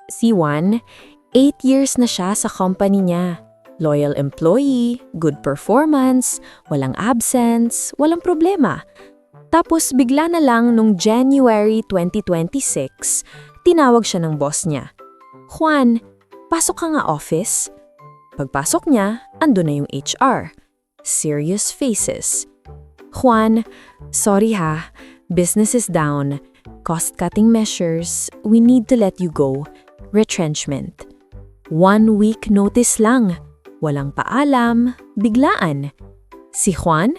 Si Juan, 8 years na siya sa company niya. Loyal employee, good performance, walang absence, walang problema. Tapos bigla na lang nung January 2026, tinawag siya ng boss niya. Juan, pasok ka nga office. Pagpasok niya, ando na yung HR. Serious faces. Juan, sorry ha, business is down. Cost-cutting measures, we need to let you go. Retrenchment. 1 week notice lang. Walang paalam, biglaan. Si Juan,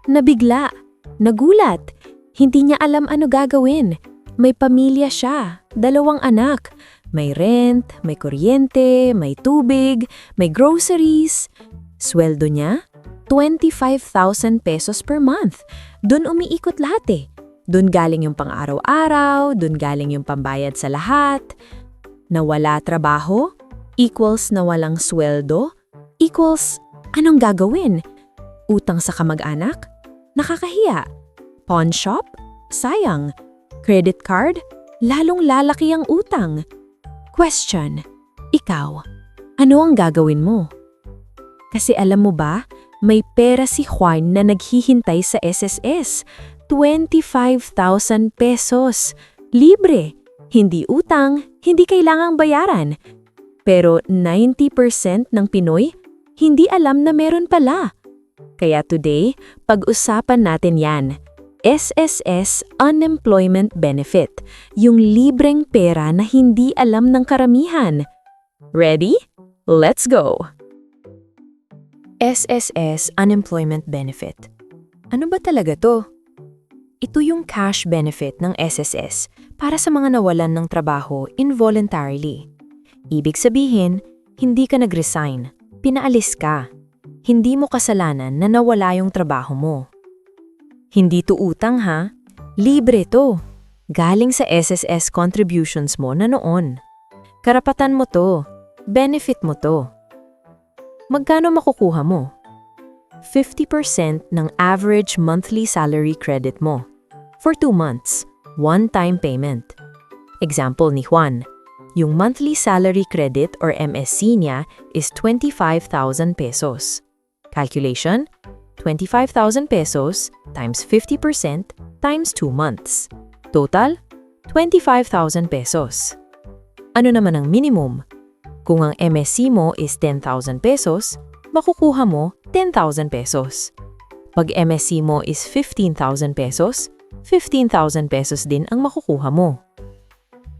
nabigla, nagulat. Hindi niya alam ano gagawin. May pamilya siya, 2 anak. May rent, may kuryente, may tubig, may groceries. Sweldo niya, 25,000 pesos per month. Doon umiikot lahat eh. Doon galing yung pang-araw-araw, doon galing yung pambayad sa lahat. Nawala trabaho, equals nawalang sweldo, equals anong gagawin? Utang sa kamag-anak? Nakakahiya. Pawn shop? Sayang. Credit card? Lalong lalaki ang utang. Question. Ikaw, ano ang gagawin mo? Kasi alam mo ba, may pera si Juan na naghihintay sa SSS. 25,000 pesos. Libre. Hindi utang, hindi kailangang bayaran. Pero 90% ng Pinoy, hindi alam na meron pala. Kaya today, pag-usapan natin yan. SSS Unemployment Benefit, yung libreng pera na hindi alam ng karamihan. Ready? Let's go! SSS Unemployment Benefit. Ano ba talaga to? Ito yung cash benefit ng SSS para sa mga nawalan ng trabaho involuntarily. Ibig sabihin, hindi ka nag-resign, pinaalis ka. Hindi mo kasalanan na nawala yung trabaho mo. Hindi to utang ha, libre to. Galing sa SSS contributions mo na noon. Karapatan mo to, benefit mo to. Magkano makukuha mo? 50% ng average monthly salary credit mo. For 2 months, one-time payment. Example ni Juan. Yung monthly salary credit or MSC niya is 25,000 pesos. Calculation, 25,000 pesos times 50% times 2 months. Total, 25,000 pesos. Ano naman ang minimum? Kung ang MSC mo is 10,000 pesos, makukuha mo 10,000 pesos. Pag MSC mo is 15,000 pesos, 15,000 pesos din ang makukuha mo.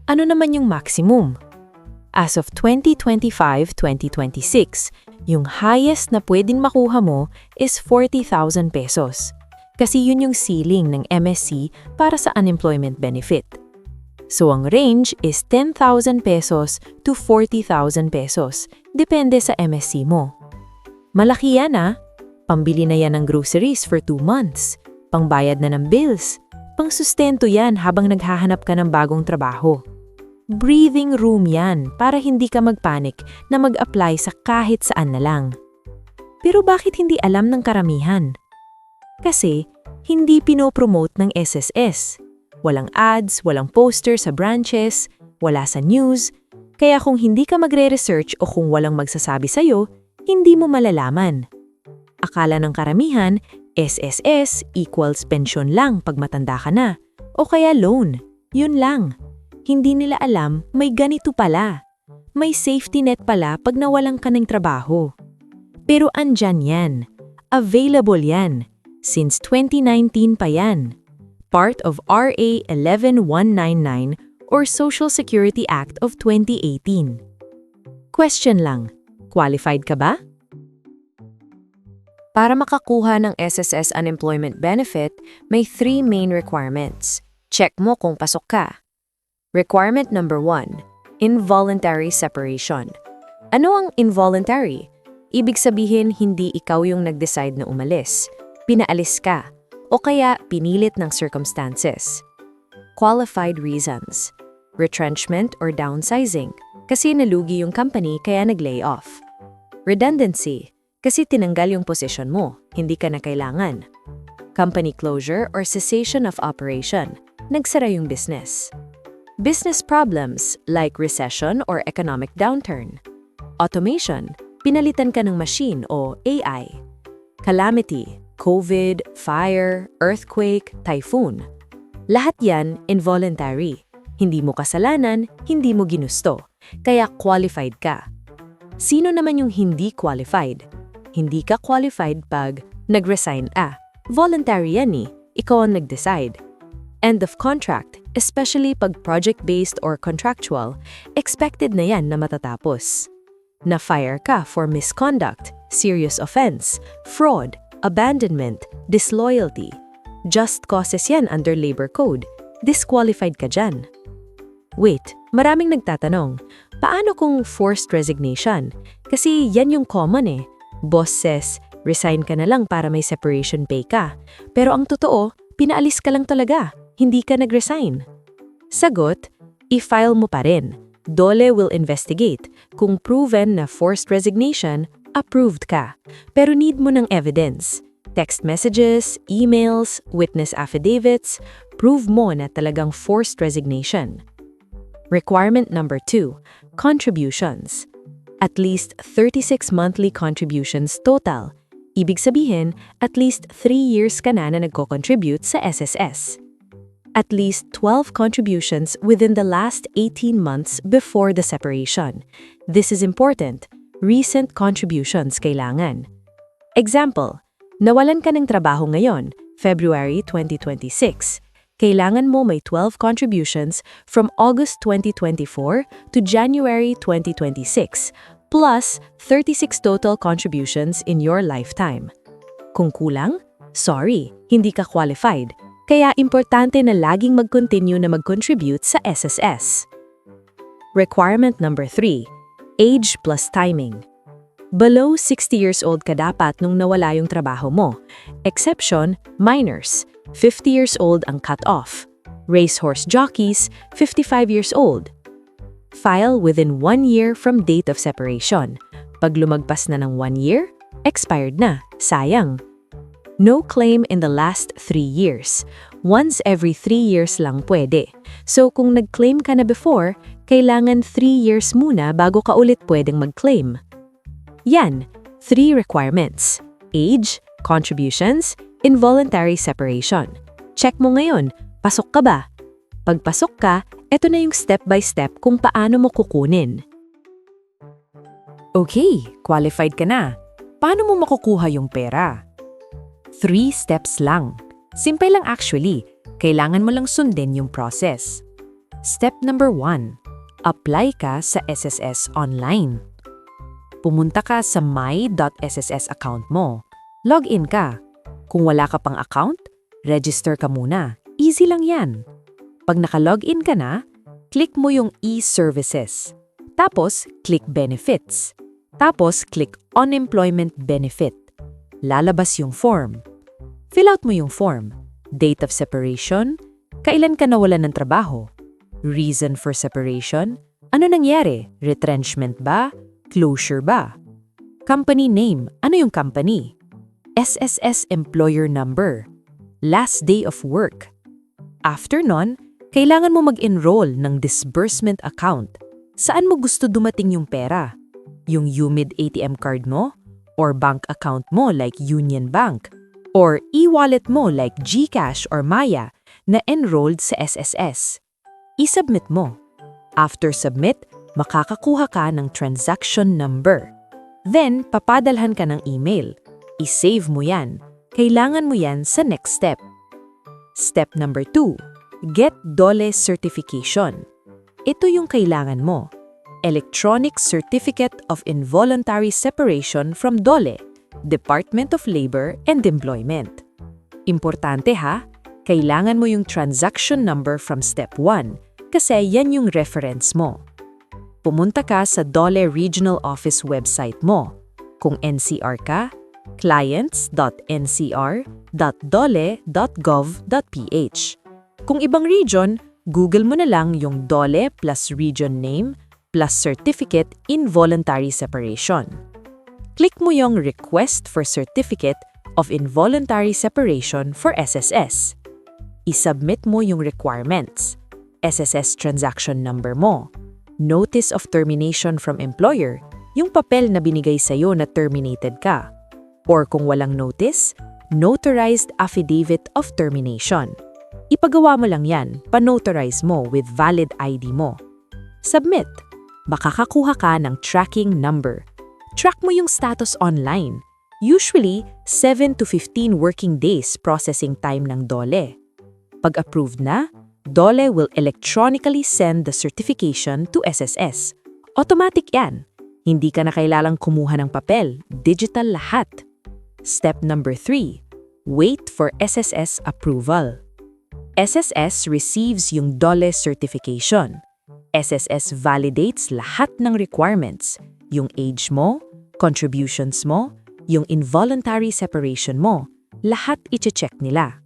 Ano naman yung maximum? As of 2025-2026, yung highest na pwedeng makuha mo is 40,000 pesos. Kasi yun yung ceiling ng MSC para sa unemployment benefit. So ang range is 10,000 pesos to 40,000 pesos, depende sa MSC mo. Malaki yan ah. Pambili na yan ng groceries for 2 months, pangbayad na ng bills, pangsustento yan habang naghahanap ka ng bagong trabaho. Breathing room yan para hindi ka magpanik na mag-apply sa kahit saan na lang. Pero bakit hindi alam ng karamihan? Kasi hindi pinopromote ng SSS. Walang ads, walang poster sa branches, wala sa news. Kaya kung hindi ka magre-research o kung walang magsasabi sa'yo, hindi mo malalaman. Akala ng karamihan, SSS equals pensyon lang pag matanda ka na. O kaya loan. Yun lang. Hindi nila alam may ganito pala. May safety net pala pag nawalan ka ng trabaho. Pero andyan yan. Available yan. Since 2019 pa yan. Part of RA 11199 or Social Security Act of 2018. Question lang, qualified ka ba? Para makakuha ng SSS Unemployment Benefit, may 3 main requirements. Check mo kung pasok ka. Requirement number 1, involuntary separation. Ano ang involuntary? Ibig sabihin hindi ikaw yung nag-decide na umalis. Pinaalis ka, o kaya pinilit ng circumstances. Qualified reasons. Retrenchment or downsizing, kasi nalugi yung company kaya nag-lay off. Redundancy, kasi tinanggal yung posisyon mo, hindi ka na kailangan. Company closure or cessation of operation, nagsara yung business. Business problems like recession or economic downturn. Automation, pinalitan ka ng machine o AI. Calamity, COVID, fire, earthquake, typhoon. Lahat yan involuntary. Hindi mo kasalanan, hindi mo ginusto. Kaya qualified ka. Sino naman yung hindi qualified? Hindi ka qualified pag nag-resign ka. Voluntary yan eh. Ikaw ang nag-decide. End of contract, especially pag project-based or contractual, expected na yan na matatapos. Na-fire ka for misconduct, serious offense, fraud, abandonment, disloyalty. Just causes yan under labor code. Disqualified ka dyan. Wait, maraming nagtatanong, paano kung forced resignation? Kasi yan yung common eh. Boss says, resign ka na lang para may separation pay ka. Pero ang totoo, pinaalis ka lang talaga. Hindi ka nag-resign. Sagot, i-file mo pa rin. DOLE will investigate. Kung proven na forced resignation, approved ka. Pero need mo ng evidence. Text messages, emails, witness affidavits, prove mo na talagang forced resignation. Requirement number 2, contributions. At least 36 monthly contributions total. Ibig sabihin, at least 3 years ka na nagko-contribute sa SSS. At least 12 contributions within the last 18 months before the separation. This is important. Recent contributions kailangan. Example, nawalan ka ng trabaho ngayon, February 2026. Kailangan mo may 12 contributions from August 2024 to January 2026, plus 36 total contributions in your lifetime. Kung kulang, sorry, hindi ka qualified. Kaya importante na laging mag-continue na mag-contribute sa SSS. Requirement number 3, age plus timing. Below 60 years old ka dapat nung nawala yung trabaho mo. Exception, minors. 50 years old ang cut-off. Racehorse jockeys, 55 years old. File within 1 year from date of separation. Pag lumagpas na ng 1 year, expired na. Sayang. No claim in the last 3 years. Once every 3 years lang pwede. So kung nag-claim ka na before, kailangan 3 years muna bago ka ulit pwedeng mag-claim. Yan, 3 requirements. Age, contributions, involuntary separation. Check mo ngayon, pasok ka ba? Pag pasok ka, eto na yung step-by-step kung paano mo kukunin. Okay, qualified ka na. Paano mo makukuha yung pera? 3 steps lang. Simple lang actually. Kailangan mo lang sundin yung process. Step number 1. Apply ka sa SSS online. Pumunta ka sa my.sss account mo. Log in ka. Kung wala ka pang account, register ka muna. Easy lang yan. Pag naka-login ka na, click mo yung e-services. Tapos, click benefits. Tapos, click unemployment benefit. Lalabas yung form. Fill out mo yung form. Date of separation, kailan ka nawalan ng trabaho. Reason for separation, ano nangyari? Retrenchment ba? Closure ba? Company name, ano yung company? SSS employer number. Last day of work. After nun, kailangan mo mag-enroll ng disbursement account. Saan mo gusto dumating yung pera? Yung UMID ATM card mo? Or bank account mo like Union Bank, or e-wallet mo like GCash or Maya na enrolled sa SSS. I-submit mo. After submit, makakakuha ka ng transaction number. Then, papadalhan ka ng email. I-save mo yan. Kailangan mo yan sa next step. Step number 2. Get DOLE certification. Ito yung kailangan mo. Electronic Certificate of Involuntary Separation from DOLE, Department of Labor and Employment. Importante ha, kailangan mo yung transaction number from step 1 kasi yan yung reference mo. Pumunta ka sa DOLE Regional Office website mo. Kung NCR ka, clients.ncr.dole.gov.ph. Kung ibang region, Google mo na lang yung DOLE plus region name plus Certificate Involuntary Separation. Click mo yung Request for Certificate of Involuntary Separation for SSS. I-submit mo yung requirements. SSS transaction number mo. Notice of termination from employer, yung papel na binigay sa'yo na terminated ka. Or kung walang notice, notarized affidavit of termination. Ipagawa mo lang yan, pa-notarize mo with valid ID mo. Submit. Makakakuha ka ng tracking number. Track mo yung status online. Usually, 7 to 15 working days processing time ng DOLE. Pag approved na, DOLE will electronically send the certification to SSS. Automatic yan. Hindi ka na kailangang kumuha ng papel. Digital lahat. Step number 3. Wait for SSS approval. SSS receives yung DOLE certification. SSS validates lahat ng requirements. Yung age mo, contributions mo, yung involuntary separation mo, lahat i-check nila.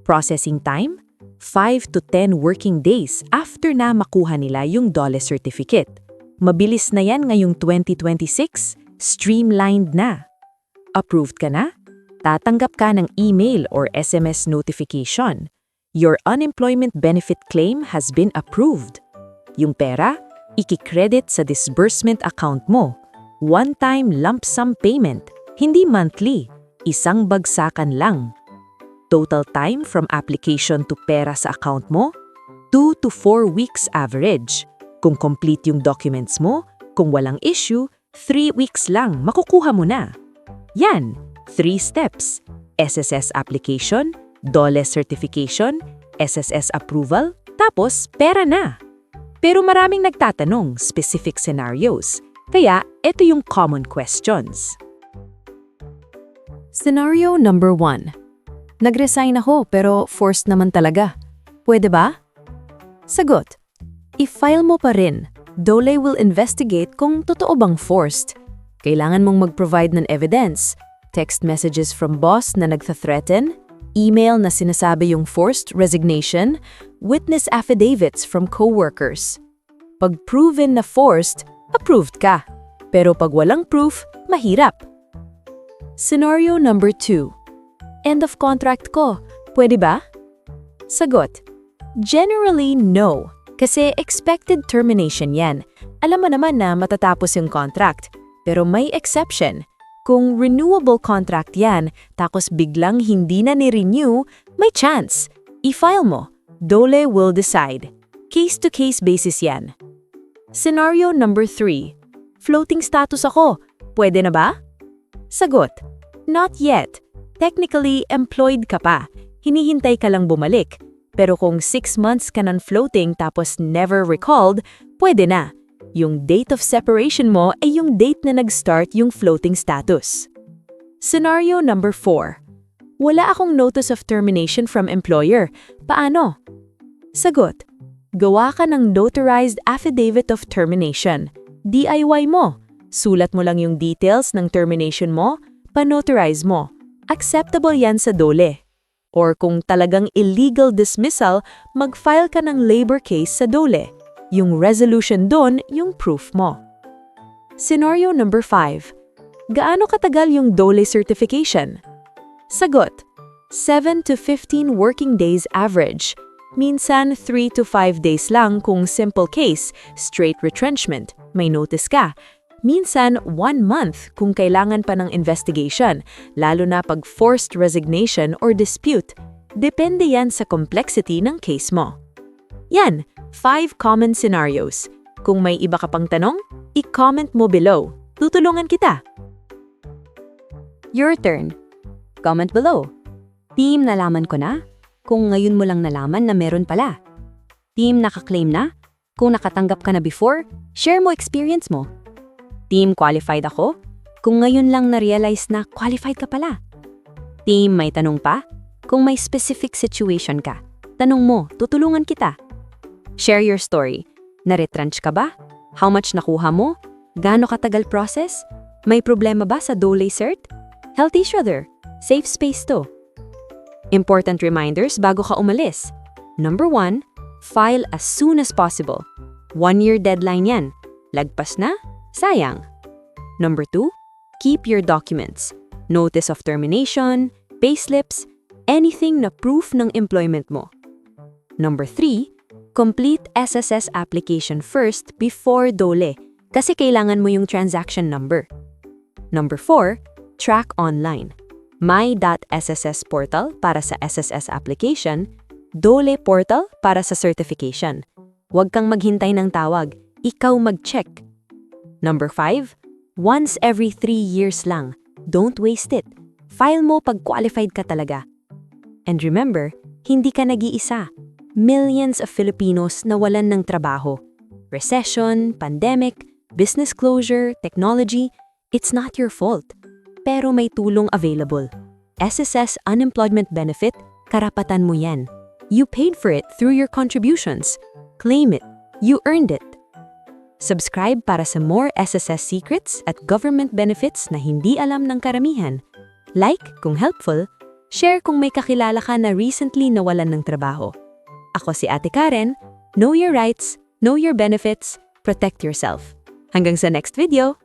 Processing time, 5 to 10 working days after na makuha nila yung DOLE certificate. Mabilis na yan ngayong 2026, streamlined na. Approved ka na? Tatanggap ka ng email or SMS notification. Your unemployment benefit claim has been approved. Yung pera, iki-credit sa disbursement account mo. One-time lump sum payment, hindi monthly, isang bagsakan lang. Total time from application to pera sa account mo, 2 to 4 weeks average. Kung complete yung documents mo, kung walang issue, 3 weeks lang, makukuha mo na. Yan, 3 steps. SSS application, DOLE certification, SSS approval, tapos pera na. Pero maraming nagtatanong specific scenarios, kaya ito yung common questions. Scenario number 1. Nag-resign ako pero forced naman talaga. Pwede ba? Sagot. I-file mo pa rin. DOLE will investigate kung totoo bang forced. Kailangan mong mag-provide ng evidence, text messages from boss na nagta-threaten, email na sinasabi yung forced resignation, witness affidavits from coworkers. Pag proven na forced, approved ka. Pero pag walang proof, mahirap. Scenario number 2. End of contract ko. Pwede ba? Sagot. Generally, no. Kasi expected termination yan. Alam mo naman na matatapos yung contract. Pero may exception. Kung renewable contract yan, tapos biglang hindi na ni-renew, may chance. I-file mo. DOLE will decide. Case-to-case basis yan. Scenario number 3. Floating status ako. Pwede na ba? Sagot. Not yet. Technically, employed ka pa. Hinihintay ka lang bumalik. Pero kung 6 months ka ng floating tapos never recalled, pwede na. Yung date of separation mo ay yung date na nag-start yung floating status. Scenario number 4. Wala akong notice of termination from employer. Paano? Sagot. Gawa ka ng notarized affidavit of termination. DIY mo. Sulat mo lang yung details ng termination mo, pa-notarize mo. Acceptable yan sa DOLE. Or kung talagang illegal dismissal, mag-file ka ng labor case sa DOLE. Yung resolution doon, yung proof mo. Scenario number 5. Gaano katagal yung DOLE certification? Sagot. 7 to 15 working days average. Minsan 3 to 5 days lang kung simple case, straight retrenchment, may notice ka. Minsan 1 month kung kailangan pa ng investigation, lalo na pag forced resignation or dispute. Depende yan sa complexity ng case mo. Yan, 5 common scenarios. Kung may iba ka pang tanong, i-comment mo below. Tutulungan kita. Your turn. Comment below. Team, nalaman ko na? Kung ngayon mo lang nalaman na meron pala. Team, nakaklaim na? Kung nakatanggap ka na before, share mo experience mo. Team, qualified ako? Kung ngayon lang na-realize na qualified ka pala. Team, may tanong pa? Kung may specific situation ka, tanong mo, tutulungan kita. Share your story. Na-retrench ka ba? How much nakuha mo? Gaano katagal process? May problema ba sa DOLE cert? Help each other. Safe space to. Important reminders bago ka umalis. Number 1, file as soon as possible. 1-year deadline yan. Lagpas na? Sayang. Number 2, keep your documents. Notice of termination, payslips, anything na proof ng employment mo. Number 3, Complete SSS application first before DOLE kasi kailangan mo yung transaction number. Number 4, track online. My.SSS portal para sa SSS application, DOLE portal para sa certification. Huwag kang maghintay ng tawag, ikaw mag-check. Number 5, once every 3 years lang. Don't waste it. File mo pag qualified ka talaga. And remember, hindi ka nag-iisa. Millions of Filipinos nawalan ng trabaho. Recession, pandemic, business closure, technology, it's not your fault. Pero may tulong available. SSS Unemployment Benefit, karapatan mo yan. You paid for it through your contributions. Claim it. You earned it. Subscribe para sa more SSS secrets at government benefits na hindi alam ng karamihan. Like kung helpful, share kung may kakilala ka na recently nawalan ng trabaho. Ako si Ate Karen. Know your rights, know your benefits, protect yourself. Hanggang sa next video!